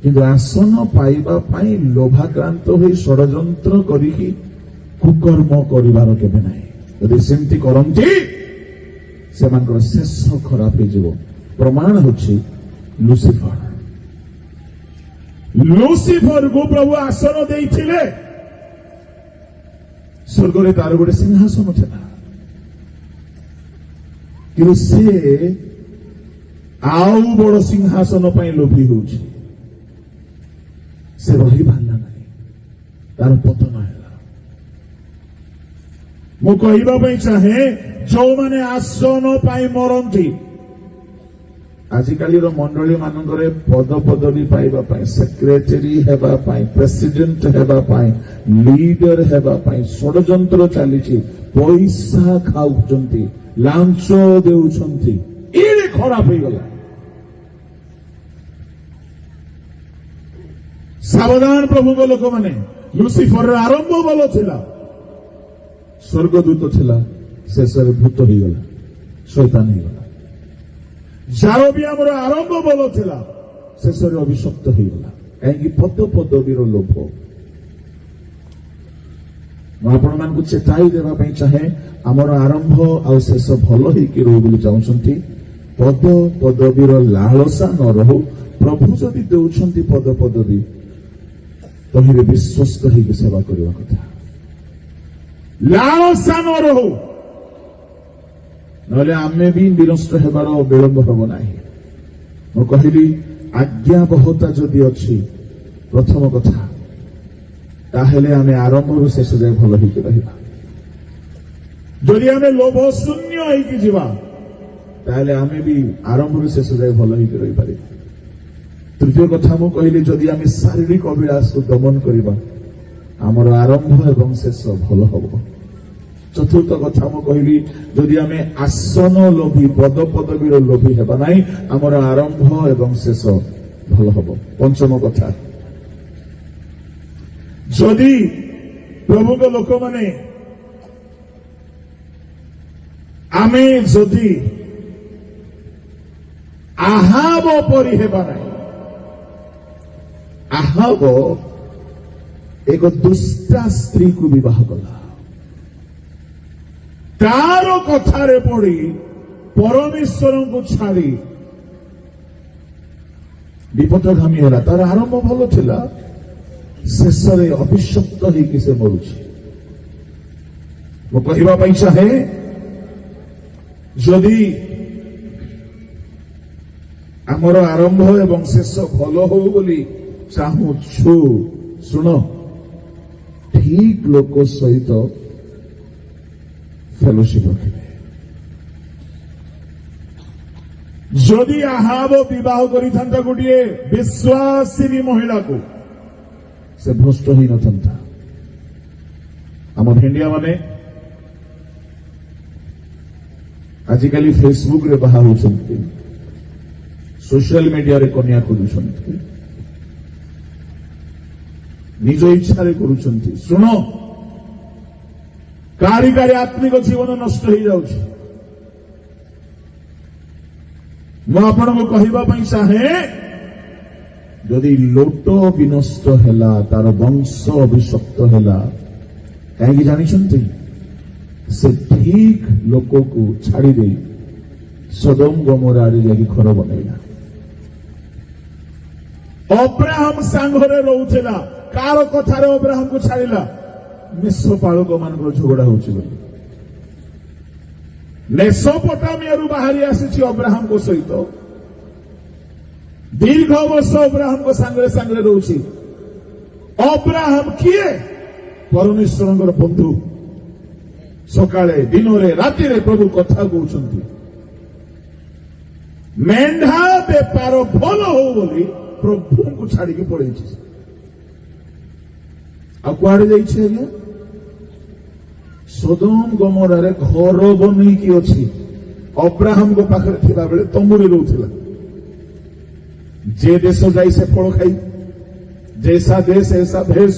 କିନ୍ତୁ ଆସନ ପାଇବା ପାଇଁ ଲୋଭାକ୍ରାନ୍ତ ହୋଇ ଷଡ଼ଯନ୍ତ୍ର କରିକି କୁକର୍ମ କରିବାର କେବେ ନାହିଁ। ଯଦି ସେମିତି କରନ୍ତି ସେମାନଙ୍କର ଶେଷ ଖରାପ ହେଇଯିବ। ପ୍ରମାଣ ହେଉଛି ଲୁସିଫର। ଲୁସିଫରକୁ ପ୍ରଭୁ ଆସନ ଦେଇଥିଲେ। ସ୍ୱର୍ଗରେ ତାର ଗୋଟେ ସିଂହାସନ ଥିଲା, କିନ୍ତୁ ସେ ଆଉ ବଡ଼ ସିଂହାସନ ପାଇଁ ଲୋଭୀ ହେଉଛି। ସେ ରହିପାରିଲା ନାହିଁ, ତାର ପତନ ହେଲା। ମୁଁ କହିବା ପାଇଁ ଚାହେଁ, ଯୋଉମାନେ ଆସନ ପାଇଁ ମରନ୍ତି, ଆଜିକାଲିର ମଣ୍ଡଳୀ ମାନଙ୍କରେ ପଦ ପଦବୀ ପାଇବା ପାଇଁ, ସେକ୍ରେଟାରୀ ହେବା ପାଇଁ, ପ୍ରେସିଡେଣ୍ଟ ହେବା ପାଇଁ, ଲିଡର ହେବା ପାଇଁ ଷଡ଼ଯନ୍ତ୍ର ଚାଲିଛି। ପଇସା ଖାଉଛନ୍ତି, ଲାଞ୍ଚ ଦେଉଛନ୍ତି। ଏଇରେ ଖରାପ ହେଇଗଲା। ସାବଧାନ ପ୍ରଭୁଙ୍କ ଲୋକମାନେ। ଲୁସିଫରର ଆରମ୍ଭ ଭଲ ଥିଲା, ସ୍ୱର୍ଗଦୂତ ଥିଲା, ଶେଷରେ ଭୂତ ହେଇଗଲା, ଶୈତାନ ହେଇଗଲା। ଜାରବିଆମର ଆରମ୍ଭ ଭଲ ଥିଲା, ଶେଷରେ ଅଭିଶପ୍ତ ହେଇଗଲା। କାହିଁକି? ପଦ ପଦବୀର ଲୋଭ। ମୁଁ ଆପଣମାନଙ୍କୁ ଚେତାଇ ଦେବା ପାଇଁ ଚାହେଁ, ଆମର ଆରମ୍ଭ ଆଉ ଶେଷ ଭଲ ହେଇକି ରହୁ ବୋଲି ଚାହୁଁଛନ୍ତି। ପଦ ପଦବୀର ଲାଳସା ନ ରହୁ। ପ୍ରଭୁ ଯଦି ଦେଉଛନ୍ତି ପଦ ପଦବୀ, ତହିଁରେ ବିଶ୍ୱସ୍ତ ହେଇକି ସେବା କରିବା କଥା। ଲାଳସା ନ ରହୁ, ନହେଲେ ଆମେ ବି ନିରସ୍ତ ହେବାର ବିଳମ୍ବ ହେବ ନାହିଁ। ମୁଁ କହିଲି, ଆଜ୍ଞାବହତା ଯଦି ଅଛି, ପ୍ରଥମ କଥା, ତାହେଲେ ଆମେ ଆରମ୍ଭରୁ ଶେଷ ଯାଏ ଭଲ ହେଇକି ରହିବା। ଯଦି ଆମେ ଲୋଭ ଶୂନ୍ୟ ହେଇକି ଯିବା, ତାହେଲେ ଆମେ ବି ଆରମ୍ଭରୁ ଶେଷ ଯାଏ ଭଲ ହେଇକି ରହିପାରିବା। ତୃତୀୟ କଥା ମୁଁ କହିଲି, ଯଦି ଆମେ ଶାରୀରିକ ଅଭିଳାଷକୁ ଦମନ କରିବା, ଆମର ଆରମ୍ଭ ଏବଂ ଶେଷ ଭଲ ହେବ। ଚତୁର୍ଥ କଥା ମୁଁ କହିଲି, ଯଦି ଆମେ ଆସନ ଲୋଭୀ, ପଦ ପଦବୀର ଲୋଭୀ ହେବା ନାହିଁ, ଆମର ଆରମ୍ଭ ଏବଂ ଶେଷ ଭଲ ହବ। ପଞ୍ଚମ କଥା, ଯଦି ପ୍ରଭୁଙ୍କ ଲୋକମାନେ ଆମେ ଯଦି ଆହାବ ପରି ହେବା ନାହିଁ, ଆହାବ ଏକ ଦୁଷ୍ଟା ସ୍ତ୍ରୀକୁ ବିବାହ କଲା, ତାର କଥାରେ ପଡି ପରମେଶ୍ୱରଙ୍କୁ ଛାଡି ବିପଦଗାମୀ ହେଲା। ତାର ଆରମ୍ଭ ଭଲ ଥିଲା, ଶେଷରେ ଅଭିଶପ୍ତ ହେଇକି ସେ ମରୁଛି। ମୁଁ କହିବା ପାଇଁ ଚାହେଁ, ଯଦି ଆମର ଆରମ୍ଭ ଏବଂ ଶେଷ ଭଲ ହଉ ବୋଲି ଚାହୁଁଛୁ, ଶୁଣ, ଠିକ ଲୋକ ସହିତ ଫେଲୋସିପ ରଖିବେ। ଯଦି ଆହାବ ବିବାହ କରିଥାନ୍ତା ଗୋଟିଏ ବିଶ୍ୱାସିନୀ ମହିଳାକୁ, ସେ ଭ୍ରଷ୍ଟ ହୋଇନଥାନ୍ତା। ଆମ ଭେଣ୍ଡିଆ ମାନେ ଆଜିକାଲି ଫେସବୁକରେ ବାହା ହେଉଛନ୍ତି, ସୋସିଆଲ ମିଡିଆରେ କନ୍ୟା ଖୋଜୁଛନ୍ତି, ନିଜ ଇଚ୍ଛାରେ କରୁଛନ୍ତି। ଶୁଣ, କାରି କାରି ଆତ୍ମିକ ଜୀବନ ନଷ୍ଟ ହେଇଯାଉଛି। ମୁଁ ଆପଣଙ୍କୁ କହିବା ପାଇଁ ଚାହେଁ, ଯଦି ଲୋଟ ବିନଷ୍ଟ ହେଲା, ତାର ବଂଶ ଅଭିଶପ୍ତ ହେଲା, କାହିଁକି ଜାଣିଛନ୍ତି? ସେ ଠିକ ଲୋକକୁ ଛାଡ଼ିଦେଇ ସୋଦମ ଗମୋରାରେ ଯାଇକି ଘର ବନେଇଲା। ଅବ୍ରାହମ ସାଙ୍ଗରେ ରହୁଥିଲା, କାହାର କଥାରେ ଅବ୍ରାହମକୁ ଛାଡ଼ିଲା? ମେଷପାଳକ ମାନଙ୍କର ଝଗଡା ହଉଛି ବୋଲି। ମେଷୋପୋଟାମିଆରୁ ବାହାରି ଆସିଛି ଅବ୍ରାହମଙ୍କ ସହିତ, ଦୀର୍ଘ ବର୍ଷ ଅବ୍ରାହମଙ୍କ ସାଙ୍ଗରେ ସାଙ୍ଗରେ ରହୁଛି। ଅବ୍ରାହମ କିଏ? ପରମେଶ୍ୱରଙ୍କର ବନ୍ଧୁ। ସକାଳେ ଦିନରେ ରାତିରେ ପ୍ରଭୁ କଥା କହୁଛନ୍ତି। ମେଣ୍ଢା ବେପାର ଭଲ ହଉ ବୋଲି ପ୍ରଭୁଙ୍କୁ ଛାଡିକି ପଳେଇଛି। ଆଉ କୁଆଡେ ଯାଇଛି ଆଜ୍ଞା? ସୋଦମ ଗମୋରାରେ ଘର ବନେଇକି ଅଛି। ଅବ୍ରାହମଙ୍କ ପାଖରେ ଥିଲାବେଳେ ତମ୍ବୁରେ ରହୁଥିଲା। ଯେ ଦେଶ ଯାଇ ସେ ଫଳ ଖାଇ, ଜୈସା ଦେଶ ऐसा भेष।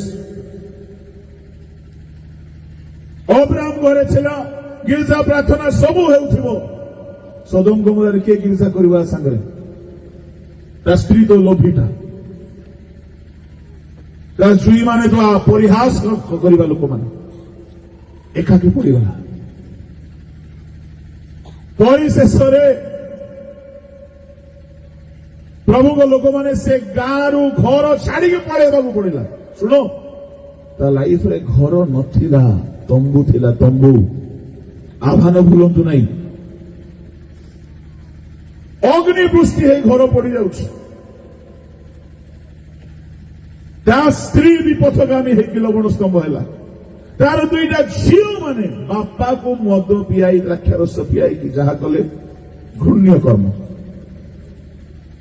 ଅବ୍ରାହମ ଘରେ ଥିଲା, ଗିର୍ଜା ପ୍ରାର୍ଥନା ସବୁ ହେଉଥିବ। ସୋଦମ ଗମୋରାରେ କିଏ ଗିର୍ଜା କରିବା ସାଙ୍ଗରେ? ତା ସ୍ତ୍ରୀ ତ ଲୋଭୀଟା, ତା ଜୁଇ ମାନେ ତ ପରିହାସ କରିବା ଲୋକମାନେ। ଏକାକି ପଡିଗଲା। ପରିଶେଷରେ ପ୍ରଭୁଙ୍କ ଲୋକମାନେ ସେ ଗାଁରୁ ଘର ଛାଡିକି ପଳେଇବାକୁ ପଡିଲା। ଶୁଣ, ତା ଲାଇଫରେ ଘର ନଥିଲା, ତମ୍ବୁ ଥିଲା, ତମ୍ବୁ। ଆହ୍ୱାନ ଭୁଲନ୍ତୁ ନାହିଁ। ଅଗ୍ନିବୃଷ୍ଟି ହେଇ ଘର ପଡିଯାଉଛି। ତା ସ୍ତ୍ରୀ ବିପଥଗାମୀ ହେଇକି ଲବଣ ସ୍ତମ୍ଭ ହେଲା। ତାର ଦୁଇଟା ଝିଅ ମାନେ ବାପାକୁ ମଦ ପିଆଇ, ଦ୍ରାକ୍ଷାରସ ପିଆଇକି ଯାହା କଲେ ଘୃଣ୍ୟ କର୍ମ।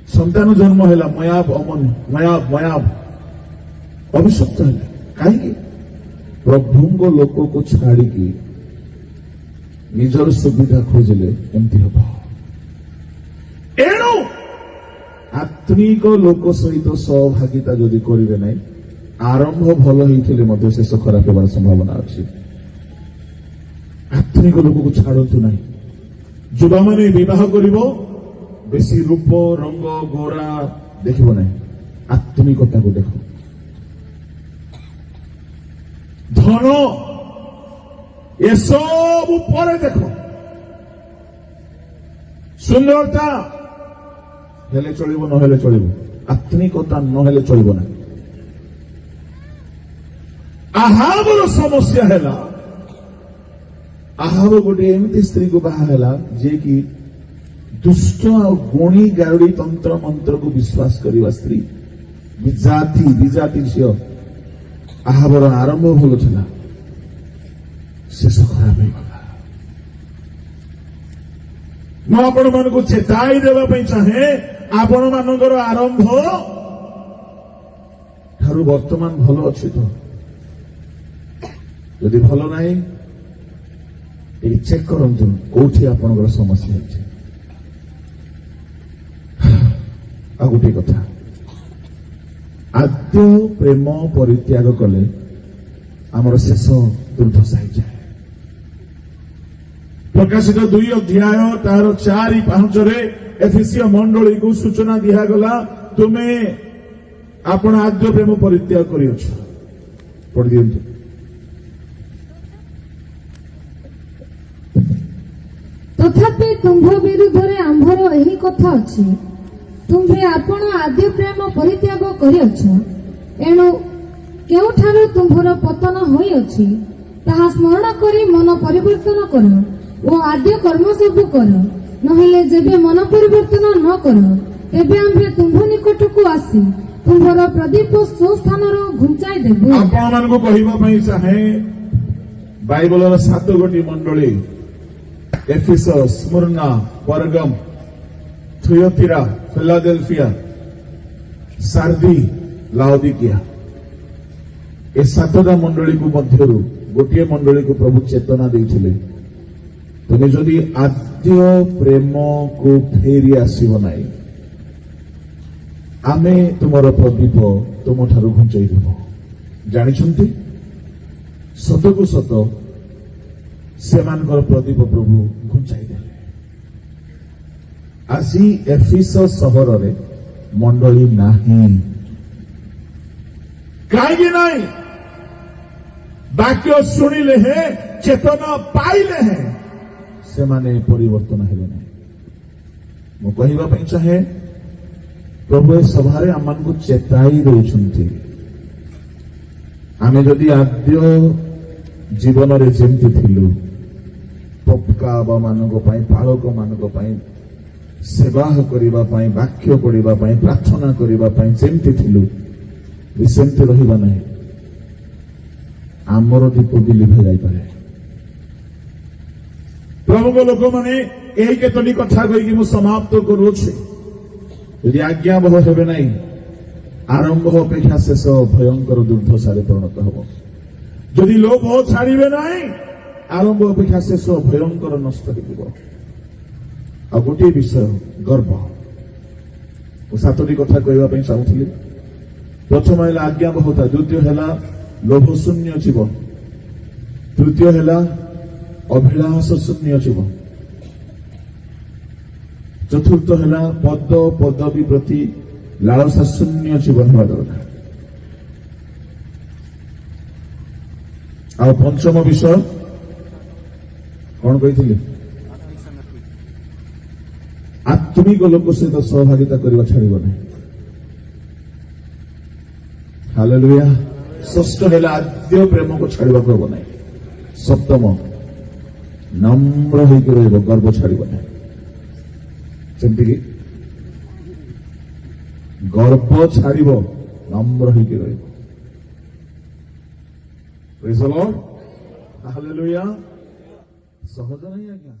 ସନ୍ତାନ ଜନ୍ମ ହେଲା, ମୟାବ ମୟାବ ଅଭିଶପ୍ତ ହେଲା। କାହିଁକି? ପ୍ରଭୁଙ୍କ ଲୋକକୁ ଛାଡିକି ନିଜର ସୁବିଧା ଖୋଜିଲେ ଏମିତି ହବ। ଏଣୁ ଆତ୍ମିକ ଲୋକ ସହିତ ସହଭାଗିତା ଯଦି କରିବେ ନାହିଁ, ଆରମ୍ଭ ଭଲ ହେଇଥିଲେ ମଧ୍ୟ ଶେଷ ଖରାପ ହେବାର ସମ୍ଭାବନା ଅଛି। ଆତ୍ମିକ ଲୋକକୁ ଛାଡନ୍ତୁ ନାହିଁ। ଯୁବାମାନେ ବିବାହ କରିବ, ବେଶୀ ରୂପ ରଙ୍ଗ ଗୋରା ଦେଖିବ ନାହିଁ, ଆତ୍ମିକତାକୁ ଦେଖ। ଧନ ଏସବୁ ପରେ ଦେଖ। ସୁନ୍ଦରତା ହେଲେ ଚଳିବ, ନହେଲେ ଚଳିବ। ଆତ୍ମିକତା ନହେଲେ ଚଳିବ ନାହିଁ। ଆହାବର ସମସ୍ୟା ହେଲା, ଆହାବ ଗୋଟିଏ ଏମିତି ସ୍ତ୍ରୀକୁ ବାହା ହେଲା ଯିଏକି ଦୁଷ୍ଟ ଆଉ ଗୁଣୀ ଗାରୁଡି ତନ୍ତ୍ର ମନ୍ତ୍ରକୁ ବିଶ୍ୱାସ କରିବା ସ୍ତ୍ରୀ। ବିଜାତି ଝିଅ। ଆହାବର ଆରମ୍ଭ ଭଲ ଥିଲା, ଶେଷ ଖରାପ ହେଇଗଲା। ମୁଁ ଆପଣମାନଙ୍କୁ ଚେତାଇ ଦେବା ପାଇଁ ଚାହେଁ, ଆପଣମାନଙ୍କର ଆରମ୍ଭ ଠାରୁ ବର୍ତ୍ତମାନ ଭଲ ଅଛି ତ? ଯଦି ଭଲ ନାହିଁ, ଟିକେ ଚେକ୍ କରନ୍ତୁ କୋଉଠି ଆପଣଙ୍କର ସମସ୍ୟା ଅଛି। ଆଉ ଗୋଟିଏ କଥା, ଆଦ୍ୟ ପ୍ରେମ ପରିତ୍ୟାଗ କଲେ ଆମର ଶେଷ ଦୁର୍ଦ୍ଦଶା ହେଇଯାଏ। ପ୍ରକାଶିତ 2 ଅଧ୍ୟାୟ ତାର 4-5 ଏଫେସୀୟ ମଣ୍ଡଳୀକୁ ସୂଚନା ଦିଆଗଲା, ତୁମେ ଆପଣ ଆଦ୍ୟ ପ୍ରେମ ପରିତ୍ୟାଗ କରିଅଛ। ପଢିଦିଅନ୍ତୁ। ତଥାପି ତୁମ୍ଭ ବିରୁଦ୍ଧରେ ଆମ୍ଭର ଏହି କଥା ଅଛି, ତୁମ୍ଭେ ଆପଣ ଆଦ୍ୟ ପ୍ରେମ ପରିତ୍ୟାଗ କରିଅଛ। ଏଣୁ କେଉଁଠାରୁ ତୁମ୍ଭର ପତନ ହୋଇଅଛି ତାହା ସ୍ମରଣ କରି ମନ ପରିବର୍ତ୍ତନ କର ଓ ଆଦ୍ୟ କର୍ମ ସବୁ କର। ନହେଲେ ଯେବେ ମନ ପରିବର୍ତ୍ତନ ନ କର, ତେବେ ଆମ୍ଭେ ତୁମ୍ଭ ନିକଟକୁ ଆସି ତୁମ୍ଭର ପ୍ରଦୀପ ସ୍ୱସ୍ଥାନରୁ ଘୁଞ୍ଚାଇ ଦେବୁ। ଆପଣମାନଙ୍କୁ କହିବା ପାଇଁ ଚାହେଁ, ବାଇବଲର 7 ଗୋଟି ମଣ୍ଡଳୀ, ଏଫେସସ୍, ସ୍ମୁର୍ଣ୍ଣା, ପରଗମ, ଥୁୟତିରା, ଫିଲାଡେଲଫିଆ, ସାର୍ଦି, ଲାଉଦିକିଆ, ଏ 7ଟା ମଣ୍ଡଳୀକୁ ମଧ୍ୟରୁ ଗୋଟିଏ ମଣ୍ଡଳୀକୁ ପ୍ରଭୁ ଚେତନା ଦେଇଥିଲେ, ତୁମେ ଯଦି ଆଦ୍ୟ ପ୍ରେମକୁ ଫେରି ଆସିବ ନାହିଁ, ଆମେ ତୁମର ପ୍ରଦୀପ ତୁମଠାରୁ ଘୁଞ୍ଚେଇ ଦେବ। ଜାଣିଛନ୍ତି, ସତକୁ ସତ ସେମାନଙ୍କର ପ୍ରଦୀପ ପ୍ରଭୁ ଘୁଞ୍ଚାଇ ଦେଲେ। ଆଜି ଏଫେସ ସହରରେ ମଣ୍ଡଳୀ ନାହିଁ। କାହିଁକି ନାହିଁ? ବାକ୍ୟ ଶୁଣିଲେ ହେ, ଚେତନା ପାଇଲେ ହେ, ସେମାନେ ପରିବର୍ତ୍ତନ ହେଲେ ନାହିଁ। ମୁଁ କହିବା ପାଇଁ ଚାହେଁ, ପ୍ରଭୁ ଏ ସଭାରେ ଆମମାନଙ୍କୁ ଚେତାଇ ଦେଉଛନ୍ତି, ଆମେ ଯଦି ଆଦ୍ୟ ଜୀବନରେ ଯେମିତି ଥିଲୁ, ପକ୍କାବାମାନଙ୍କ ପାଇଁ, ପାଳକମାନଙ୍କ ପାଇଁ ସେବା କରିବା ପାଇଁ, ବାକ୍ୟ ପଢିବା ପାଇଁ, ପ୍ରାର୍ଥନା କରିବା ପାଇଁ ଯେମିତି ଥିଲୁ, ସେମିତି ରହିବା ନାହିଁ। ଆମର ଦୀପ ବି ଲିଭା ଯାଇପାରେ। ପ୍ରଭୁଙ୍କ ଲୋକମାନେ ଏହି କେତୋଟି କଥା କହିକି ମୁଁ ସମାପ୍ତ କରୁଅଛି। ଯଦି ଆଜ୍ଞାବହ ହେବେ ନାହିଁ, ଆରମ୍ଭ ଅପେକ୍ଷା ଶେଷ ଭୟଙ୍କର ଦୁର୍ଦ୍ଦଶାରେ ପରିଣତ ହେବ। ଯଦି ଲୋଭ ଛାଡ଼ିବେ ନାହିଁ, ଆରମ୍ଭ ଅପେକ୍ଷା ଶେଷ ଭୟଙ୍କର ନଷ୍ଟ ହେଇଯିବ। ଆଉ ଗୋଟିଏ ବିଷୟ, ଗର୍ବ। ମୁଁ 7ଟି କଥା କହିବା ପାଇଁ ଚାହୁଁଥିଲି। ପ୍ରଥମ ହେଲା ଆଜ୍ଞାବହତା, ଦ୍ୱିତୀୟ ହେଲା ଲୋଭ ଶୂନ୍ୟ ଜୀବନ, ତୃତୀୟ ହେଲା ଅଭିଳାଷ ଶୂନ୍ୟ ଜୀବନ, ଚତୁର୍ଥ ହେଲା ପଦ ପଦବୀ ପ୍ରତି ଲାଳସା ଶୂନ୍ୟ ଜୀବନ ହେବା ଦରକାର। ଆଉ ପଞ୍ଚମ ବିଷୟ କଣ କହିଥିଲି? ଆତ୍ମିକ ଲୋକ ସହିତ ସହଭାଗିତା କରିବା ଛାଡ଼ିବ ନାହିଁ। ହାଲେଲୁୟା। ଷଷ୍ଠ ହେଲା ଆଦ୍ୟ ପ୍ରେମକୁ ଛାଡ଼ିବାକୁ ହେବ ନାହିଁ। ସପ୍ତମ, ନମ୍ର ହୋଇକି ରହିବ, ଗର୍ବ ଛାଡ଼ିବ ନାହିଁ। ଯେମିତିକି ଗର୍ବ ଛାଡ଼ିବ, ନମ୍ର ହୋଇକି ରହିବ। ପ୍ରେଜ୍ ଦ ଲର୍ଡ। ହାଲେଲୁୟା। ସହଜ ନାହିଁ ଆଜ୍ଞା।